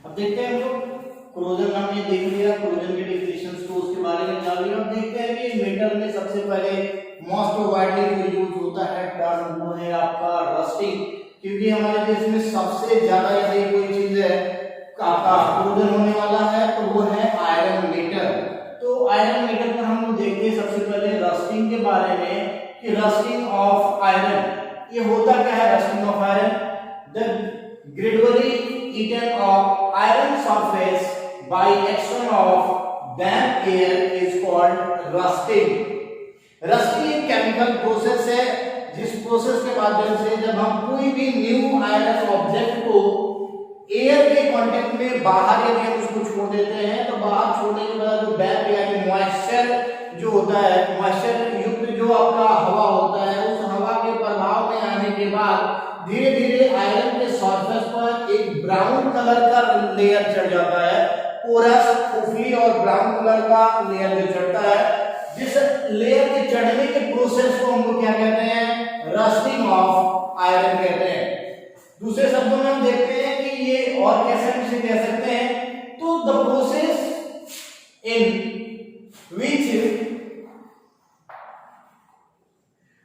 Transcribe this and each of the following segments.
अब देखते हैं हम लोग क्रोजन हमने देख लिया, क्रोजन के डेफिनेशंस को उसके बारे में जान लिया। अब देखते हैं कि मेटल में सबसे पहले मोस्ट वाइडली यूज होता है टर्म वो है आपका रस्टिंग, क्योंकि हमारे देश में सबसे ज्यादा यदि कोई चीज है आपका क्रोजन होने वाला है तो वो है आयरन मेटल। तो आयरन मेटल में हम लोग देखते हैं सबसे पहले रस्टिंग के बारे में कि रस्टिंग ऑफ आयरन ये होता क्या है। Rusting of iron the gradually eaten of iron surface by action of damp air is called rusting. Rusting एक केमिकल प्रोसेस है जिस प्रोसेस के माध्यम से जब हम कोई भी न्यू आयरन ऑब्जेक्ट को एयर के कांटेक्ट में बाहर यदि हम उसको छोड़ देते हैं तो बाहर छोड़ने के बाद जो डैम्प यानी मॉइस्चर जो होता है, मॉइस्चर युक्त जो आपका हवा होता है, उस हवा के प्रभाव में आने के बाद धीरे धीरे आयरन के सरफेस पर एक ब्राउन कलर का लेयर चढ़ जाता है, पोरस खोखली और ब्राउन कलर का लेयर जो चढ़ता है, जिस लेयर के चढ़ने के प्रोसेस को हम लोग क्या कहते हैं, रस्टिंग ऑफ आयरन कहते हैं। दूसरे शब्दों में हम देखते हैं कि ये और कैसे हम इसे कह सकते हैं, तो the process in which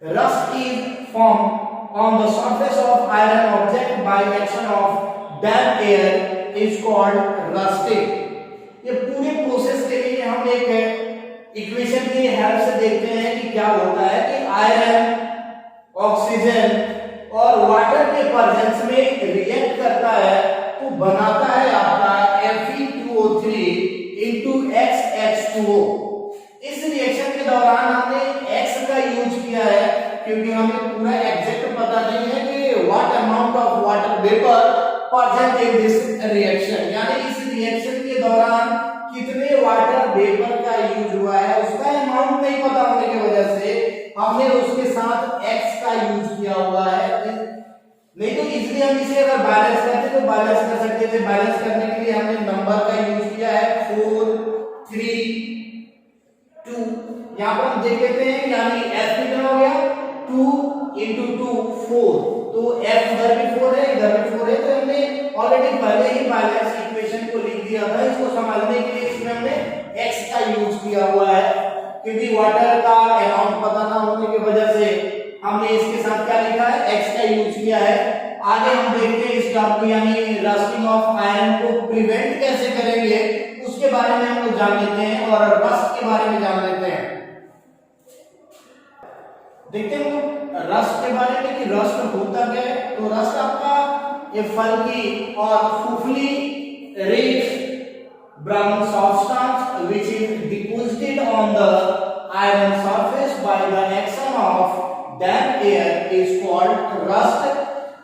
rust is formed on the surface of iron object by action of damp air is called rusting. ये पूरे प्रोसेस के लिए हम एक इक्वेशन की हेल्प से देखते हैं कि क्या होता है कि आयरन ऑक्सीजन और वाटर के प्रेजेंस में रिएक्ट करता है तो बनाता है आपका Fe2O3 into XH2O। इस रिएक्शन के दौरान हमने X का यूज किया है क्योंकि हमें पूरा एग्जैक्ट पता नहीं है कि what amount of water vapour present in this reaction, यानी इस रिएक्शन के दौरान कितने वाटर वेपर का यूज हुआ है उसका अमाउंट नहीं पता होने की वजह से हमने उसके साथ X का यूज किया हुआ है। नहीं तो इसलिए हम इसे अगर बैलेंस करते तो बैलेंस कर सकते थे। बैलेंस करने के लिए हमने नंबर का यूज किया है 4 3 2। यहाँ पर हम देख लेते हैं यानी F कितना हो गया 2 into 2 4, तो F इधर भी 4 है इधर भी 4 है, तो हमने ऑलरेडी पहले ही बैलेंस इक्वेशन को लिख दिया था। इसको समझने के लिए इसमें हमने X का यूज किया हुआ है क्योंकि वाटर का अमाउंट पता ना होने की वजह से हमने इसके साथ क्या लिखा है, X का यूज किया है। आगे हम देखते हैं इस टॉपिक यानी रस्टिंग ऑफ आयरन को प्रिवेंट कैसे करेंगे उसके बारे में हम लोग जान लेते हैं और रस्ट के बारे में जान लेते हैं। देखते हैं हम रस्ट के बारे में कि रस्ट होता क्या है। तो रस्ट आपका ये फल्की और fluffy rich brown substance which is deposited on the iron surface by the action of damp air is called rust।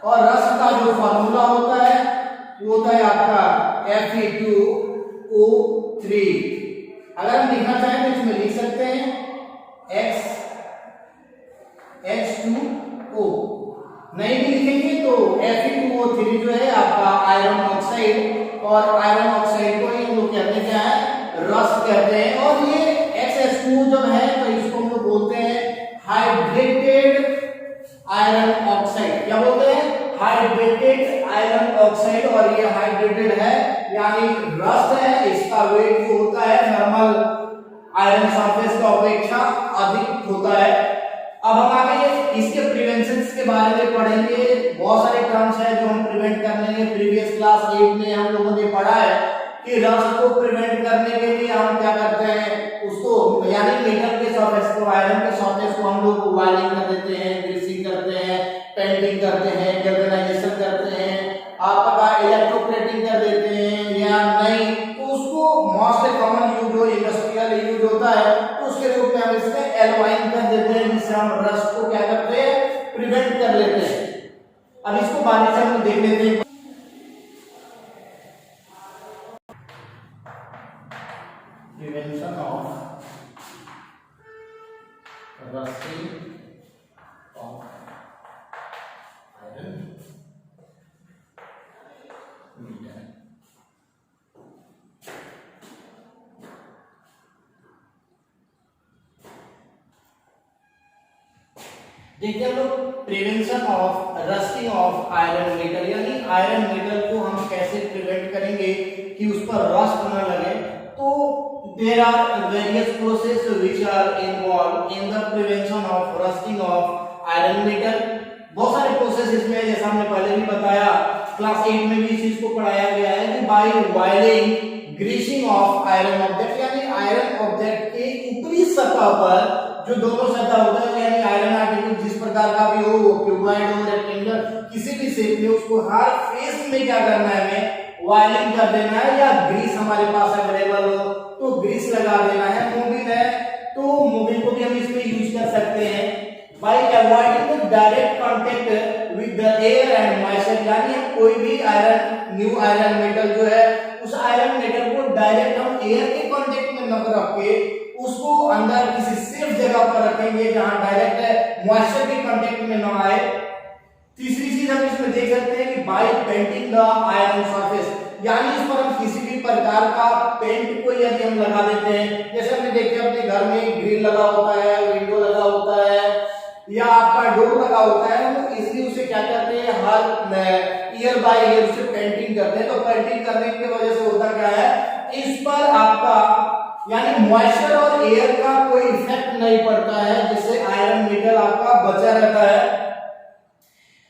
और रस्ट का जो फार्मूला होता है वो होता है आपका Fe2O3। अगर हम लिखना चाहें तो इसमें लिख सकते हैं H2O। नहीं भी लिखेंगे तो Fe2O3 जो है आपका आयरन ऑक्साइड, और आयरन ऑक्साइड को ही लोग कहते हैं क्या है, रस्ट कहते हैं। और ये XH2 जो है तो इसको हम लोग बोलते हैं हाइड्रेटेड आयरन ऑक्साइड। क्या बोलते हैं, हाइड्रेटेड आयरन ऑक्साइड। और ये हाइड्रेटेड है यानी रस्ट है, इसका वेट जो होता है नॉर्मल आयरन सरफेस का अपेक्षा अधिक होता है। अब हम आगे इसके प्रिवेंशन के बारे में पढ़ेंगे। बहुत सारे टर्म्स हैं जो हम प्रिवेंट करने के प्रीवियस क्लास 8 में हम लोगों ने पढ़ा है कि रस्ट को प्रिवेंट करने के लिए हम क्या करते हैं, उसको यानी मेटल के सरफेस को, आयरन के सरफेस को हम लोग वायरिंग कर देते हैं, ग्रीसिंग करते हैं, पेंटिंग करते हैं, गैल्वेनाइजेशन करते हैं, आपका इलेक्ट्रोप्लेटिंग कर देते हैं या नहीं, तो उसको मोस्ट कॉमन यूज हो इंडस्ट्रियल यूज होता है तो उसके रूप में हम इसमें एल्वाइन कर देते हैं जिससे हम रस्ट को क्या करते हैं, प्रिवेंट कर लेते हैं। अब इसको बारी से हम देख लेते हैं। Prevention of rusting of iron metal। देखिए हम लोग prevention of rusting of iron metal यानी आयरन मेटल को हम कैसे प्रिवेंट करेंगे there are various processes which are involved in the prevention of rusting of iron metal. बहुत सारे प्रोसेस इसमें, जैसा हमने पहले भी बताया, क्लास 8 में भी इस चीज को पढ़ाया गया है कि by wiring greasing of iron object, यानी आयरन ऑब्जेक्ट के ऊपरी सतह पर जो दोनों सतह होता है, यानी आयरन आर्टिकल जिस प्रकार का भी हो, क्यूबॉइड हो, रेक्टेंगुलर, किसी भी शेप में, उसको हर फेस में क्या करना है, हमें वायरिंग कर देना है, या ग्रीस हमारे पास अवेलेबल हो तो ग्रीस लगा देना है। मोबिल है तो मोबिल को भी हम इसमें यूज कर सकते हैं। Bye avoiding the direct contact with the air and moisture, यानी कोई भी आयरन, न्यू आयरन मेटल जो है, उस आयरन मेटल को डायरेक्ट हम एयर के कांटेक्ट में न रख के उसको अंदर किसी सेफ जगह पर रखेंगे जहां डायरेक्ट मॉइस्चर के कांटेक्ट में न आए। तीसरी चीज हम इसमें देख सकते हैं कि by painting the iron surface, यानी इस पर हम किसी भी प्रकार का पेंट को यदि हम लगा देते हैं, जैसे हमने देखे अपने घर में ग्रिल लगा होता है, विंडो लगा होता है, या आपका डोर लगा होता है, हम इजीली उसे क्या करते हैं, हर ईयर बाय ईयर उसे पेंटिंग करते हैं। तो पेंटिंग करने की वजह से होता क्या है, इस पर आपका यानी मॉइस्चर और एयर का कोई इफेक्ट नहीं पड़ता है, जिससे आयरन मेटल आपका बचा रहता है।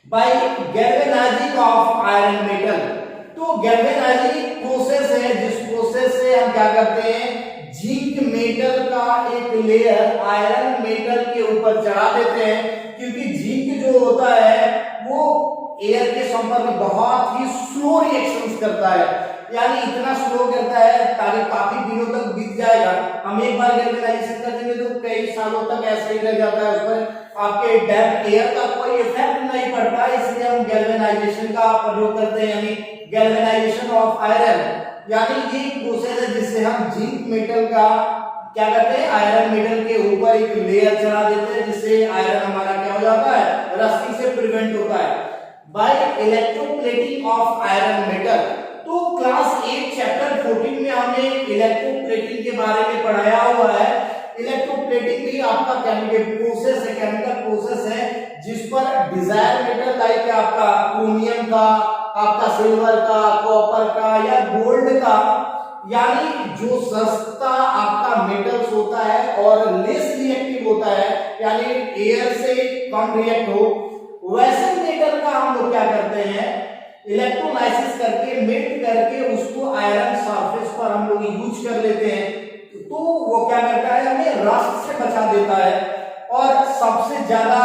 By galvanizing of iron metal, तो गैल्वेनाइजिंग प्रोसेस है जिस प्रोसेस से हम क्या करते हैं, जिंक मेटल का एक लेयर आयरन मेटल के ऊपर चढ़ा देते हैं, क्योंकि जिंक जो होता है वो एयर के संपर्क में बहुत ही स्लो रिएक्शंस करता है, यानी इतना स्लो करता है ताकि काफी दिनों तक बीत जाएगा। हम एक बार गैल्वेनाइजेशन कर देंगे तो कई सालों तक ऐसे ही रह जाता है, उस पर आपके डैम्प एयर का कोई इफेक्ट नहीं पड़ता, इसलिए हम गैल्वेनाइजेशन का प्रयोग करते हैं, यानी गैल्वेनाइजेशन ऑफ आयरन, यानी ये प्रोसेस है जिससे हम जिंक मेटल का क्या करते हैं, आयरन मेटल के ऊपर एक लेयर चढ़ा देते हैं, जिससे आयरन हमारा क्या हो जाता है, रस्टिंग से प्रिवेंट होता है। By electroplating of iron metal, तो क्लास 8 चैप्टर 14 में हमने इलेक्ट्रोप्लेटिंग के बारे में पढ़ाया हुआ है। इलेक्ट्रोप्लेटिंग भी आपका केमिकल प्रोसेस है, केमिकल प्रोसेस है जिस पर डिजायर मेटल लाइक आपका क्रोमियम का, आपका सिल्वर का, कॉपर का या गोल्ड का, यानी जो सस्ता आपका मेटल्स होता है और लेस रिएक्टिव होता है, यानी एयर से कम रिएक्ट हो, वैसे मेटल का हम लोग क्या करते हैं, इलेक्ट्रोलाइसिस करके मेल्ट करके उसको आयरन सरफेस पर हम लोग यूज कर लेते हैं, तो वो क्या करता है, हमें रस्ट से बचा देता है। और सबसे ज्यादा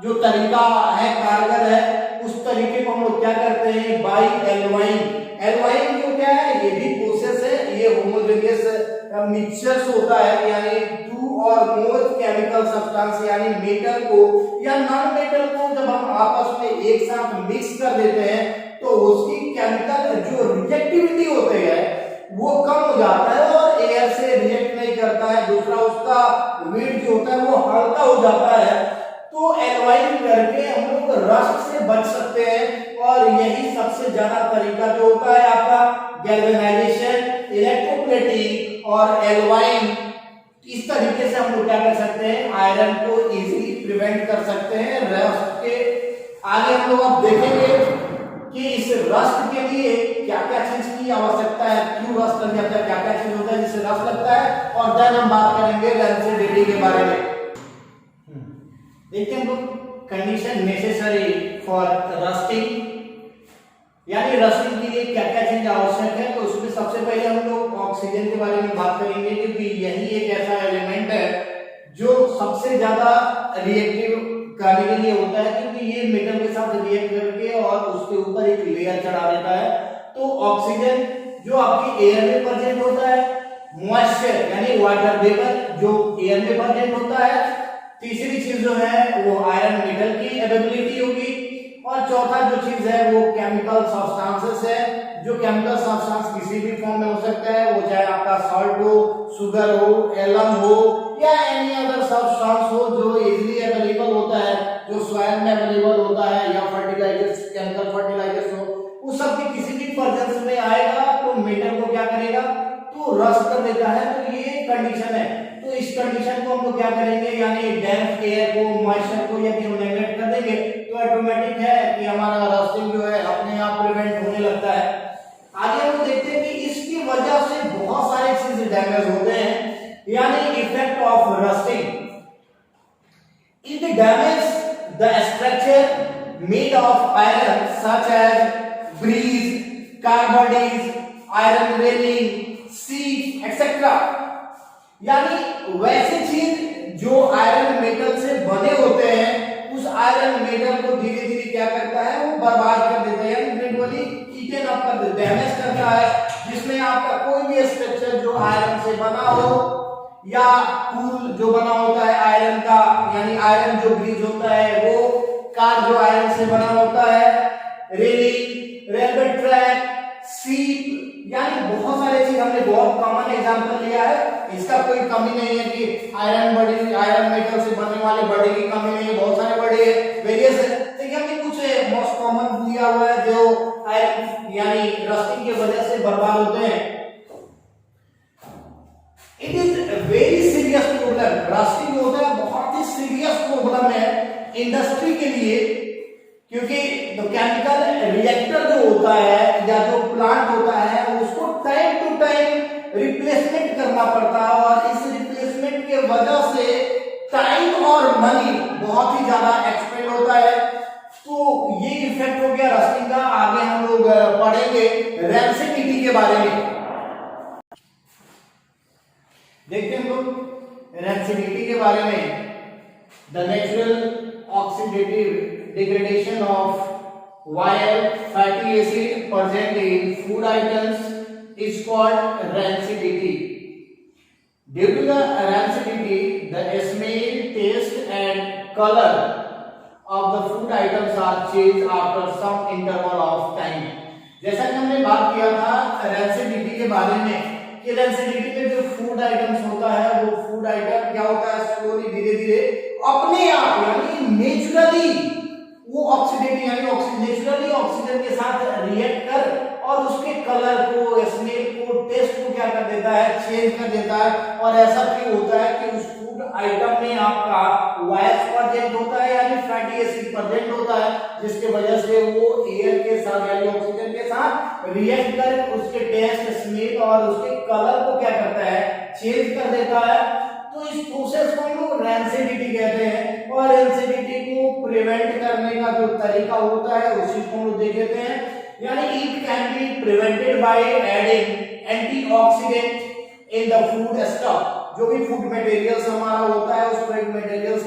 जो तरीका है, कारगर है, उस तरीके को हम लोग क्या करते हैं, बाय एल्वाइंग। एल्वाइंग जो क्या है, ये भी प्रोसेस है, ये होमोजेनियस मिक्सचर्स होता है, यानी टू और मोर केमिकल सब्सटेंस, यानी मेटल को या नॉन मेटल को जब हम आपस में एक साथ मिक्स कर देते हैं तो उसकी केमिकल जो रिएक्टिविटी होती है वो कम हो जाता है और एयर से रिएक्ट नहीं करता है। दूसरा, उसका वेट जो होता है वो हल्का हो जाता है। तो एल्वाइंग करके हम लोग रस्ट से बच सकते हैं, और यही सबसे ज्यादा तरीका जो होता है आपका गैल्वेनाइजेशन, इलेक्ट्रोप्लेटिंग और एल्वाइंग। इस तरीके से हम लोग क्या कर सकते हैं, आयरन को इजीली प्रिवेंट कर सकते हैं रस्ट के। आगे हम लोग अब देखेंगे कि इस रस्ट के लिए क्या क्या चीज की आवश्यकता है, क्यों रस्ट लग जाता है, क्या क्या चीज होता है जिससे रस्ट लगता है, और देन हम बात करेंगे रेंसिडिटी के बारे में। देखते हैं हम लोग कंडीशन नेसेसरी फॉर रस्टिंग, यानी रस्टिंग के लिए क्या क्या चीज आवश्यक है। तो उसमें सबसे पहले हम लोग ऑक्सीजन के बारे में बात करेंगे, क्योंकि यही एक ऐसा एलिमेंट है जो सबसे ज्यादा रिएक्टिव करने के लिए होता है, क्योंकि ये मेटल के साथ रिएक्ट करके और उसके ऊपर एक लेयर चढ़ा देता है। तो ऑक्सीजन जो आपकी एयर में प्रेजेंट होता है, मॉइस्चर यानी वाटर वेपर जो एयर में प्रेजेंट होता है, तीसरी चीज जो है वो आयरन मेटल की अवेलेबिलिटी होगी, और चौथा जो चीज है वो केमिकल सब्सटेंसेस है, जो केमिकल सब्सटेंस किसी भी फॉर्म में हो सकता है, वो चाहे आपका सॉल्ट हो, शुगर हो, एलम हो या एनी अदर सब्सटेंस हो जो इजीली अवेलेबल होता है, जो सॉइल में अवेलेबल होता है, या फर्टिलाइजर्स, केमिकल फर्टिलाइजर्स हो, उस सब की किसी भी प्रेजेंस में आएगा तो मेटल को क्या करेगा, तो रस्ट कर देता है। तो ये कंडीशन है। तो इस कंडीशन को हम लोग क्या करेंगे, यानी डैम्प एयर को, मॉइस्चर को यदि हम नेगलेक्ट कर देंगे तो ऑटोमेटिक है कि हमारा रस्टिंग जो है अपने आप प्रिवेंट होने लगता है। आगे हम देखते हैं कि इसकी वजह से बहुत सारे चीजें डैमेज होते यानी effect of rusting it damage the structure made of iron such as bridge, car bodies, iron railing, seat etc. यानी वैसे चीज जो आयरन मेटल से बने होते हैं उस आयरन मेटल को धीरे धीरे क्या करता है वो बर्बाद कर देता है, यानी ग्रेजुअली ईटन अप कर देता है, डैमेज करता है, जिसमें आपका कोई भी स्ट्रक्चर जो आयरन से बना हो या टूल जो बना होता है आयरन का, यानी आयरन जो ब्रिज होता है वो, कार जो आयरन से बना होता है, रेलिंग, रेलवे ट्रैक, सीट, यानी बहुत सारे चीज हमने बहुत कॉमन एग्जांपल लिया है। इसका कोई कमी नहीं है कि आयरन बॉडी, आयरन मेटल से बनने वाले बॉडी की कमी नहीं है, बहुत सारे बॉडी है, वेरियस है, लेकिन हमने कुछ मोस्ट कॉमन लिया हुआ है जो आयरन यानी रस्टिंग की वजह से बर्बाद होते हैं। It is very serious problem, rusting होता है बहुत ही सीरियस प्रॉब्लम है इंडस्ट्री के लिए, क्योंकि जो केमिकल रिएक्टर जो होता है या जो प्लांट होता है उसको टाइम टू टाइम रिप्लेसमेंट करना पड़ता है और इस रिप्लेसमेंट के वजह से टाइम और मनी बहुत ही ज्यादा एक्सपेंड होता है। तो ये इफेक्ट हो गया रस्टिंग का। आगे हम लोग पढ़ेंगे रेंसिडिटी के बारे में। देखते हैं हम लोग रेंसिडिटी के बारे में। The natural oxidative degradation of while fatty acid present in food items is called rancidity. Due to the rancidity, the smell, taste and color of the food items are changed after some interval of time. जैसा कि हमने बात किया था rancidity के बारे में कि rancidity में जो फूड आइटम्स होता है वो फूड आइटम क्या होता है स्लोली धीरे धीरे अपने आप यानी नेचुरली वो ऑक्सीडेट यानी नेचुरली ऑक्सीजन के साथ रिएक्ट कर और उसके कलर को, स्मेल को, टेस्ट को क्या कर देता है, चेंज कर देता है। और ऐसा क्यों होता है कि उस फूड आइटम में आपका वायस प्रेजेंट होता है यानी फैटी एसिड प्रेजेंट होता है, जिसके वजह से वो एयर के साथ यानी ऑक्सीजन के साथ रिएक्ट कर उसके टेस्ट, स्मेल और उसके कलर को क्या करता है, चेंज कर देता है। तो इस प्रोसेस को हम लोग रेंसिडिटी कहते हैं और रेंसिडिटी को प्रिवेंट करने का जो तरीका होता है उसी को हम लोग देख लेते हैं। यानी it can be prevented by adding antioxidant in the food stuff. जो भी फूड मटेरियल्स हमारा होता है उस फूड मटेरियल्स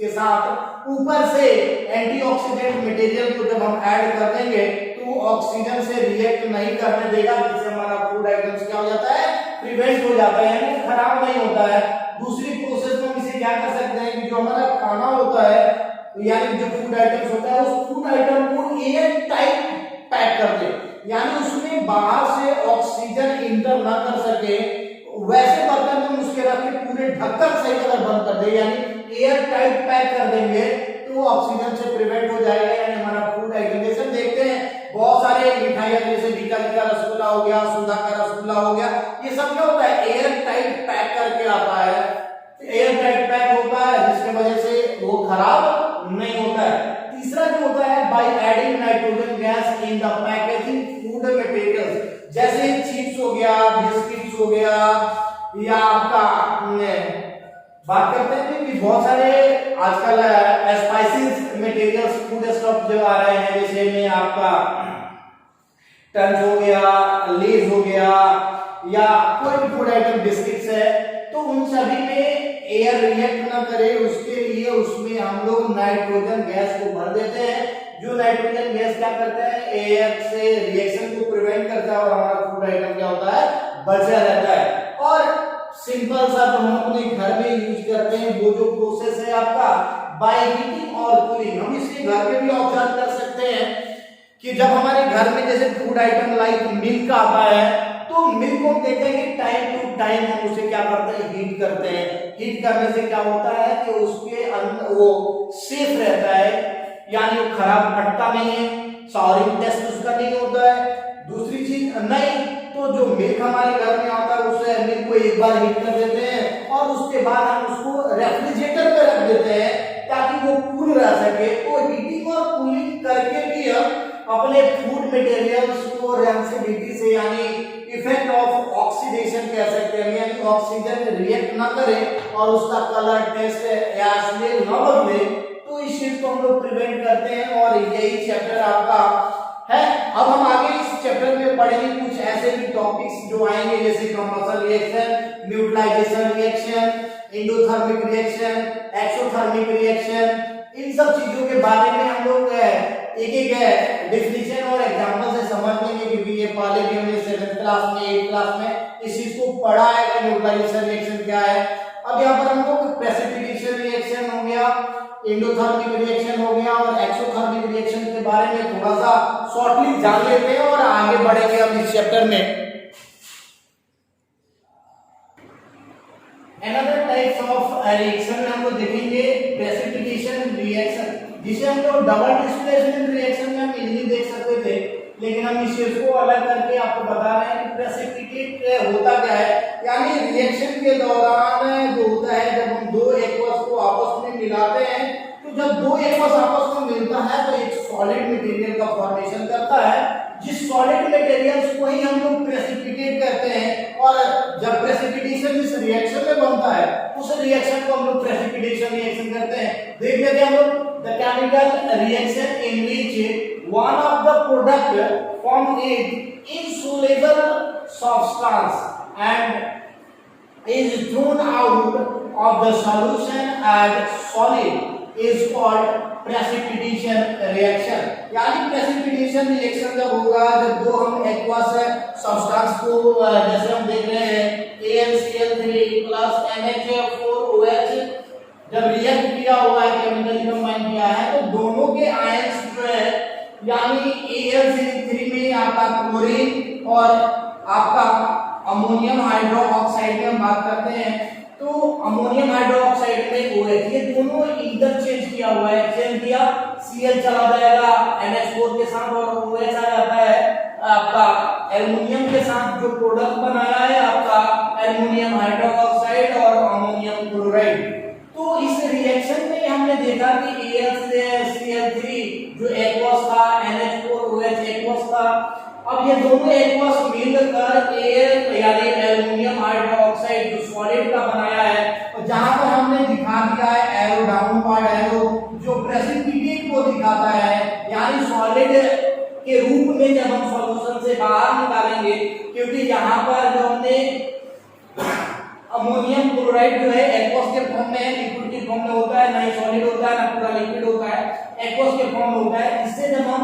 के साथ ऊपर से एंटीऑक्सीडेंट मटेरियल को जब हम ऐड कर देंगे तो ऑक्सीजन से रिएक्ट नहीं करने देगा, जिससे हमारा फूड आइटम्स क्या हो जाता है, प्रिवेंट हो जाता है यानी खराब नहीं होता है। दूसरी प्रोसेस में हम इसे क्या कर सकते हैं कि जो हमारा खाना होता है यानी जो फूड आइटम्स होता है उस फूड आइटम को एयर टाइट पैक कर दे, यानी उसमें बाहर से ऑक्सीजन इंटर ना कर सके वैसे बर्तन में उसके रख के पूरे ढक्कन सही तरह बंद कर दे, यानी एयर टाइट पैक कर देंगे तो ऑक्सीजन से प्रिवेंट हो जाएगा यानी हमारा फूड आइटम। जैसे देखते हैं बहुत सारे मिठाइयां जैसे बीकानेर का रसगुल्ला हो गया, सुधा का रसगुल्ला हो गया, ये सब क्या होता है एयर टाइट पैक करके आता है, एयर टाइट पैक होता है जिसकी वजह से वो खराब नहीं होता है। तीसरा जो होता है by adding nitrogen gas in the packaging food materials, जैसे चिप्स हो गया, बिस्किट्स हो गया या आपका बात करते हैं कि बहुत सारे आजकल स्पाइसेस मटेरियल्स फूड स्टफ जो आ रहे हैं, जैसे में आपका टंच हो गया, लेज हो गया या कोई भी फूड आइटम बिस्किट्स है, तो उन सभी में एयर रिएक्ट ना करे उसके लिए उसमें हम लोग नाइट्रोजन गैस को भर देते हैं। जो नाइट्रोजन गैस क्या करता है, एयर से रिएक्शन को प्रिवेंट करता है और हमारा फूड आइटम क्या होता है, बचा रहता है। और सिंपल सा जो हम अपने घर में यूज करते हैं वो जो प्रोसेस है आपका बाय हीटिंग और कूलिंग, हम इसे घर में भी ऑब्जर्व कर सकते हैं कि जब हमारे घर में जैसे फूड आइटम लाइक मिल्क आता है तो मिल्क को देखते हैं कि टाइम टू टाइम हम उसे क्या करते हैं, हीट करते हैं। हीट करने से क्या होता है कि उसके अंदर वो सेफ रहता है यानी वो खराब फटता नहीं है, साउरिंग टेस्ट उसका नहीं होता है। दूसरी चीज नहीं तो जो मिल्क हमारे घर में आता है उसे मिल्क को एक बार हीट कर देते हैं और उसके बाद हम उसको रेफ्रिजरेटर पे रख देते हैं ताकि वो कूल रह सके। तो हीटिंग और कूलिंग करके भी हम अपने फूड मटेरियल्स को रेंसिडिटी से यानी इफेक्ट ऑफ ऑक्सीडेशन कह सकते हैं, यानी ऑक्सीजन रिएक्ट ना करे और उसका कलर, टेस्ट या स्मेल ना बदले, तो इस चीज को हम लोग प्रिवेंट करते हैं। और यही चैप्टर आपका है। अब हम आगे इस चैप्टर में पढ़ेंगे कुछ ऐसे भी टॉपिक्स जो आएंगे, जैसे combustion reaction, neutralisation reaction, endothermic reaction, exothermic reaction, इन सब चीजों के बारे में हम लोग एक एक डेफिनेशन और एग्जांपल से समझ लेंगे, क्योंकि ये पहले भी हमने 7th क्लास में 8th क्लास में इस चीज को पढ़ा है कि न्यूट्रलाइजेशन रिएक्शन क्या है। अब यहाँ पर हम लोग प्रेसिपिटेशन रिएक्शन हो गया, एंडोथर्मिक रिएक्शन हो गया और एक्सोथर्मिक रिएक्शन के बारे में थोड़ा सा शॉर्टली जान लेते हैं और आगे बढ़ेंगे हम इस चैप्टर में। Another types of reaction में हम लोग देखेंगे प्रेसिपिटेशन रिएक्शन, जिसे हम लोग डबल डिस्प्लेसमेंट रिएक्शन में हम इजीली देख सकते थे, लेकिन हम इस चीज को अलग करके आपको बता रहे हैं कि प्रेसिपिटेट होता क्या है। यानी रिएक्शन के दौरान जो होता है, जब हम दो एक्वस को आपस में मिलाते हैं, तो जब दो एक्वस आपस में मिलता है तो एक सॉलिड मटेरियल का फॉर्मेशन करता है, जिस सॉलिड मटेरियल को ही हम लोग प्रेसिपिटेट करते हैं। और जब प्रेसिपिटेशन इस रिएक्शन में बनता है, उस रिएक्शन को हम लोग प्रेसिपिटेशन रिएक्शन करते हैं। देख लेते हैं हम लोग the chemical reaction in which one of the product form is insoluble substance and is thrown out of the solution as solid is called precipitation reaction। यानी प्रेसिपिटेशन रिएक्शन जब होगा, जब दो हम एक्वस सब्सटेंस को, जैसे हम देख रहे हैं AlCl3 प्लस NH4OH, जब रिएक्ट किया हुआ है, केमिकली कंबाइन किया है, तो दोनों के आयंस जो है, यानी AlCl3 में आपका क्लोरीन और आपका अमोनियम हाइड्रोक्साइड में हम बात करते हैं, तो अमोनियम हाइड्रोक्साइड में OH, ये दोनों इंटरचेंज किया हुआ है, एक्सचेंज किया, Cl चला जाएगा NH4 के साथ और OH आ जाता है आपका एल्युमिनियम के साथ। जो प्रोडक्ट बनाया है आपका एल्युमिनियम हाइड्रोक्साइड और अमोनियम क्लोराइड। तो इस रिएक्शन में हमने देखा कि AlCl3 जो एक्वस था, NH4OH एक्वस था, अब ये दोनों एक्वस मिलकर एयर यानी एल्युमिनियम हाइड्रोक्साइड जो सॉलिड का बनाया है, और जहां पर हमने दिखा दिया है एरो डाउनवर्ड एरो, जो प्रेसिपिटेट को दिखाता है, यानी सॉलिड के रूप में जब हम सॉल्यूशन से बाहर निकालेंगे, क्योंकि यहाँ पर जो हमने अमोनियम क्लोराइड जो है एक्वस के फॉर्म में, लिक्विड के फॉर्म में होता है, ना ही सॉलिड होता है ना पूरा लिक्विड होता है, एक्वस के फॉर्म होता है। इससे जब हम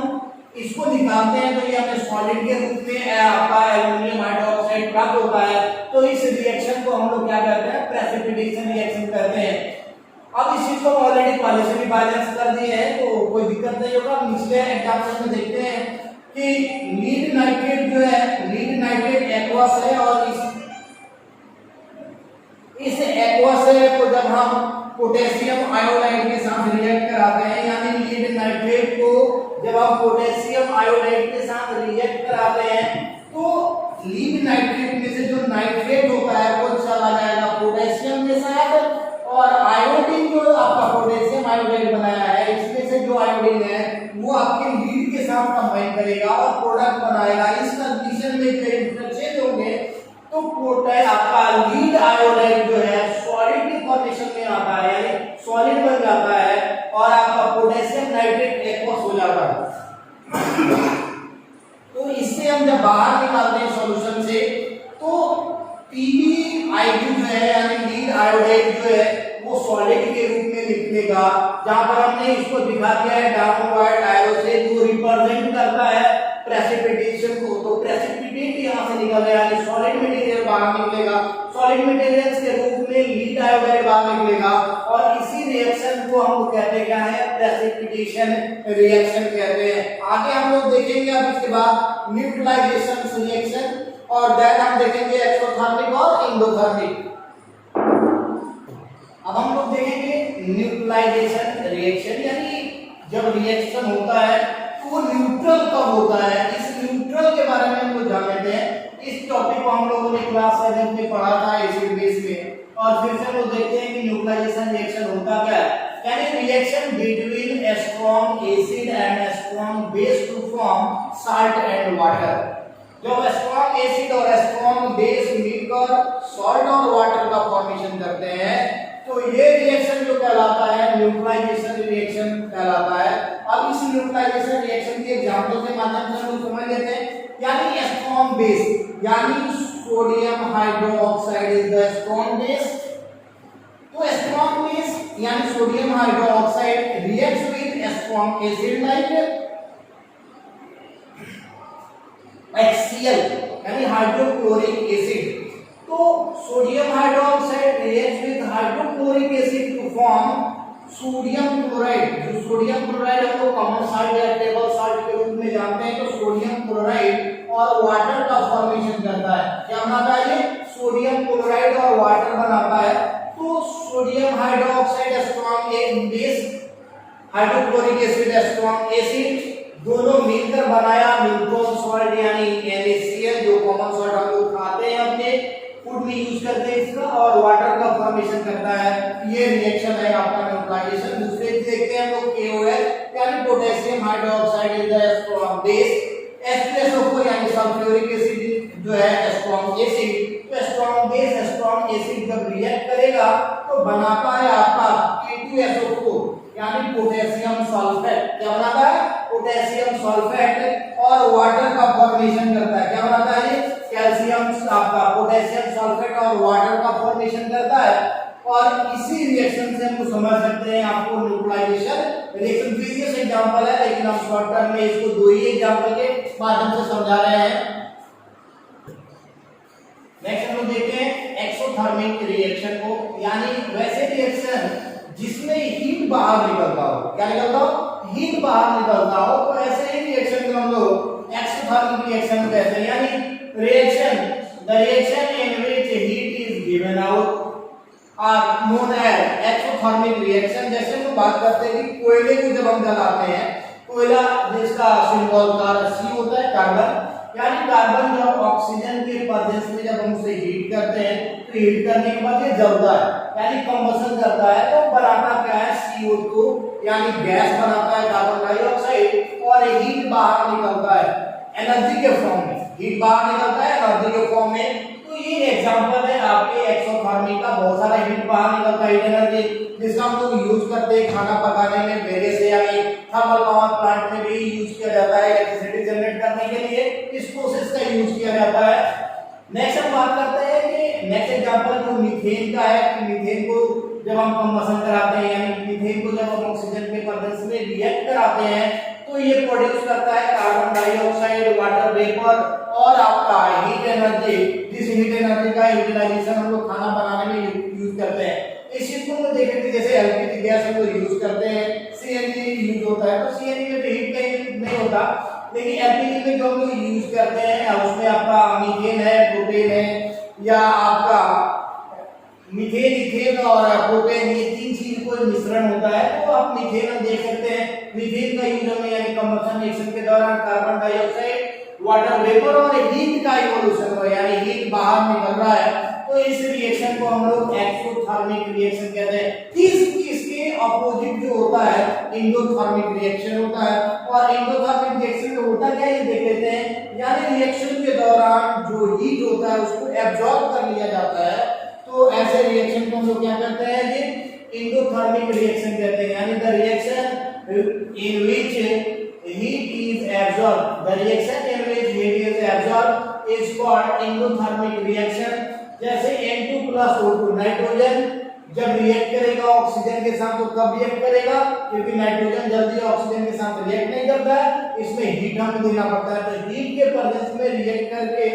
इसको निकालते हैं तो ये हमें सॉलिड के रूप में आपका एल्युमिनियम हाइड्रोक्साइड प्राप्त होता है। तो इस रिएक्शन को हम लोग क्या करते हैं, प्रेसिपिटेशन रिएक्शन कहते हैं। अब इस चीज को ऑलरेडी पहले से भी बैलेंस कर दिए हैं, तो कोई दिक्कत नहीं होगा। निचले एग्जांपल में देखते हैं कि लीड नाइट्रेट जो है, लीड नाइट्रेट एक्वस है, और इस एक्वस को जब हम पोटेशियम आयोडाइड के साथ रिएक्ट कराते हैं, यानी लीड नाइट्रेट को जब हम पोटेशियम आयोडाइड के साथ रिएक्ट कराते हैं, तो लीड नाइट्रेट में से जो नाइट्रेट होता है वो चला जाएगा पोटेशियम के साथ, और आयोडीन जो आपका पोटेशियम आयोडाइड बनाया है, इसमें से जो आयोडीन है वो आपके लीड के साथ कंबाइन करेगा और प्रोडक्ट बनाएगा। इस कंडीशन में जो इंटरचेंज होंगे तो पोटेशियम आपका लीड आयोडाइड जो है सॉलिड के फॉर्मेशन में आता है, यानी सॉलिड बन जाता है, और आपका पोटेशियम नाइट्रेट एक्वस हो जाता है। तो इससे हम जब बाहर निकालते हैं सॉल्यूशन से, तो PbI2 जो है, यानी लीड आयोडाइड जो है वो सॉलिड के रूप में निकलेगा। जहां पर हमने इसको दिखा दिया है डाउनवर्ड एरो से, जो रिप्रेजेंट करता है प्रेसिपिटेशन को। तो प्रेसिपिटेट यहां से निकल गया, यानी सॉलिड मटेरियल बाहर निकलेगा, सॉलिड मटेरियल्स के रूप में लीड आयोडाइड बाहर निकलेगा, और इसी रिएक्शन को हम कहते हैं क्या है, प्रेसिपिटेशन रिएक्शन कहते हैं। आगे हम लोग देखेंगे अब इसके बाद न्यूट्रलाइजेशन रिएक्शन, और दैट हम देखेंगे एक्सोथर्मिक और एंडोथर्मिक। अब हम लोग देखेंगे न्यूट्रलाइजेशन रिएक्शन, यानी जब रिएक्शन होता है तो वो न्यूट्रल कब होता है, इस न्यूट्रल के बारे में हम लोग जान लेते हैं। इस टॉपिक को हम लोगों ने क्लास 7 में पढ़ा था एसिड बेस में, और फिर से हम लोग देखते हैं कि न्यूट्रलाइजेशन रिएक्शन होता क्या है, यानी reaction between a strong acid and a strong base to form salt and water। जब स्ट्रॉन्ग एसिड और स्ट्रॉन्ग बेस मिलकर सॉल्ट और वाटर का फॉर्मेशन करते हैं, तो ये रिएक्शन जो कहलाता है न्यूट्रलाइजेशन रिएक्शन कहलाता है। अब इस न्यूट्रलाइजेशन रिएक्शन के एग्जांपल के माध्यम से हम लोग समझ लेते हैं। यानी स्ट्रॉन्ग बेस, यानी sodium hydroxide is the strong base. तो स्ट्रॉन्ग बेस यानी sodium hydroxide reacts with strong acid like HCl यानी हाइड्रोक्लोरिक एसिड। तो sodium hydroxide reacts with hydrochloric acid to form sodium chloride. जो सोडियम क्लोराइड हम लोग common salt या table salt के रूप में जानते हैं, तो सोडियम क्लोराइड और वाटर का फॉर्मेशन करता है। क्या बनाता है ये? सोडियम क्लोराइड और वाटर बनाता है। तो sodium hydroxide strong base, hydrochloric acid strong acid, दोनों मिलकर बनाया न्यूट्रल सॉल्ट यानी NaCl, जो कॉमन सॉल्ट हम लोग खाते हैं अपने फूड में यूज करते हैं इसका, और वाटर का फॉर्मेशन करता है। ये रिएक्शन है आपका न्यूट्रलाइजेशन। दूसरे देखते हैं हम लोग KOH यानी potassium hydroxide is the strong base, H2SO4 यानी सल्फ्यूरिक एसिड जो है स्ट्रॉन्ग एसिड। तो स्ट्रॉन्ग बेस स्ट्रॉन्ग एसिड जब रिएक्ट करेगा तो बनाता है आपका K2SO4 यानी पोटेशियम सल्फेट। क्या बनाता है? पोटेशियम सल्फेट, और वाटर का फॉर्मेशन करता है। क्या बनाता है ये? कैल्शियम आपका पोटेशियम सल्फेट और वाटर का फॉर्मेशन करता है। और इसी रिएक्शन से हम समझ सकते हैं आपको न्यूट्रलाइजेशन रिएक्शन। प्रीवियस एग्जांपल है, लेकिन हम शॉर्ट टर्म में इसको दो ही एग्जांपल के माध्यम से समझा रहे हैं। नेक्स्ट हम लोग देखते हैं एक्सोथर्मिक रिएक्शन को, यानी वैसे रिएक्शन जिसमें हीट बाहर निकलता हो। क्या निकलता हो? हीट बाहर निकलता हो, तो ऐसे ही रिएक्शन को हम लोग एक्सोथर्मिक रिएक्शन कहते हैं। यानी reaction, the reaction in which heat is given out are known as exothermic reaction. जैसे हम बात करते हैं कि कोयले को जब हम जलाते हैं, कोयला जिसका सिंबल C होता है, कार्बन, यानी कार्बन जब ऑक्सीजन के प्रेजेंस में जब हम उसे हीट करते हैं, तो हीट करने के बाद ये जलता है यानी कंबशन करता है। तो बनाता क्या है? CO2 यानी गैस बनाता है, कार्बन डाइऑक्साइड, और हीट बाहर निकलता है एनर्जी के फॉर्म में। हीट बाहर निकलता है एनर्जी के फॉर्म में। तो ये एग्जांपल है आपके एक्सोथर्मिक का। बहुत सारा हीट बाहर निकलता है, हीट एनर्जी, जिसका हम लोग यूज करते हैं खाना पकाने में, वेरियस यानी थर्मल पावर प्लांट में भी यूज किया जाता है इलेक्ट्रिसिटी जनरेट करने के लिए। इस प्रोसेस का यूज किया जाता है। नेक्स्ट हम बात करते हैं कि नेक्स्ट एग्जांपल जो मीथेन का है, कि मीथेन को जब हम कंबशन कराते हैं, यानी मीथेन को जब हम ऑक्सीजन के प्रेजेंस में रिएक्ट कराते हैं, तो ये प्रोड्यूस करता है कार्बन डाइऑक्साइड, वाटर वेपर और आपका हीट एनर्जी। जिस हीट एनर्जी का यूटिलाइजेशन हम लोग खाना बनाने में यूज करते हैं। इस चीज को हम देखेंगे, जैसे एलपीजी गैस हम लोग यूज करते हैं, सीएनजी यूज होता है, तो सीएनजी में तो हीट कहीं नहीं होता, लेकिन एलपीजी में जो हम लोग यूज करते हैं उसमें आपका मीथेन है, प्रोपेन है, या आपका मीथेन, इथेन और प्रोपेन, ये तीन चीज को मिश्रण होता है। तो आप मीथेन हम देख सकते हैं, मीथेन का यूज हमें यानी कंबशन रिएक्शन के दौरान कार्बन डाइऑक्साइड, वाटर वेपर और हीट का इवोल्यूशन हो, यानी हीट बाहर निकल रहा है, तो इस रिएक्शन को हम लोग एक्सोथर्मिक रिएक्शन कहते हैं। इसके अपोजिट जो होता है एंडोथर्मिक रिएक्शन होता है। और एंडोथर्मिक रिएक्शन में होता क्या है ये देख लेते हैं। यानी रिएक्शन के दौरान जो हीट होता है उसको एब्जॉर्ब कर लिया जाता है, तो ऐसे रिएक्शन को हम लोग क्या कहते हैं? ये एंडोथर्मिक रिएक्शन कहते हैं। यानी the reaction in which heat is absorbed, the reaction in which heat is absorbed is called endothermic reaction। जैसे N2+O2 नाइट्रोजन जब रिएक्ट करेगा ऑक्सीजन के साथ, तो कब रिएक्ट करेगा? क्योंकि नाइट्रोजन जल्दी ऑक्सीजन के साथ रिएक्ट नहीं करता है, इसमें हीट हमें देना पड़ता है। तो हीट के प्रेजेंस में रिएक्ट करके,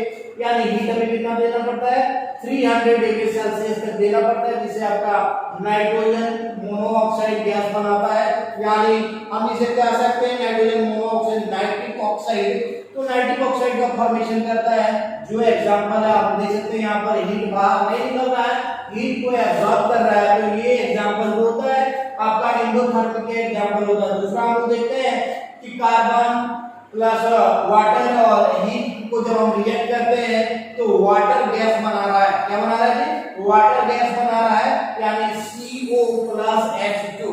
यानी हीट हमें कितना देना पड़ता है? 300 डिग्री सेल्सियस तक देना पड़ता है, जिससे आपका नाइट्रोजन मोनोऑक्साइड गैस बनाता है। यानी हम इसे कह सकते हैं नाइट्रोजन मोनोऑक्साइड, नाइट्रिक ऑक्साइड। तो नाइट्रिक ऑक्साइड का फॉर्मेशन करता है। जो एग्जांपल है आप देख सकते हैं, यहाँ पर हीट बाहर नहीं निकल रहा है, हीट को एब्जॉर्ब कर रहा है। तो ये एग्जांपल जो होता है आपका एंडोथर्मिक के एग्जांपल होता है। दूसरा हम लोग देखते हैं कि कार्बन प्लस वाटर और हीट को जब हम रिएक्ट करते हैं तो वाटर गैस बना रहा है। क्या बना रहा है जी? वाटर गैस बना रहा है, यानी CO+H2।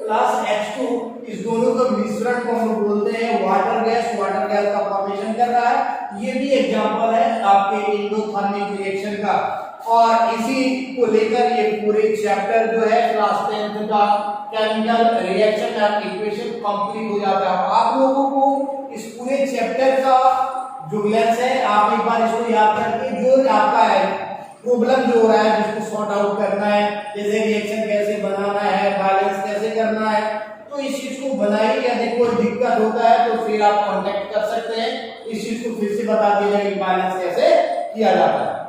CO+H2 इस दोनों का मिश्रण को हम लोग बोलते हैं वाटर गैस का फॉर्मेशन कर रहा है। ये भी एग्जांपल है आपके एंडोथर्मिक रिएक्शन का। और इसी को लेकर ये पूरे चैप्टर जो है क्लास 10th का chemical reaction and equation complete हो जाता है। आप लोगों को इस पूरे चैप्टर का जो ग्लैंस है आप एक बार इसको याद करके जो आपका है प्रॉब्लम जो हो रहा है जिसको सॉर्ट आउट करना है, जैसे रिएक्शन कैसे बनाना है, बैलेंस कैसे करना है, तो इस चीज को बनाइए। यदि कोई दिक्कत होता है तो फिर आप कांटेक्ट कर सकते हैं। इस चीज को फिर से बता दिया जाए कि बैलेंस कैसे किया जाता है।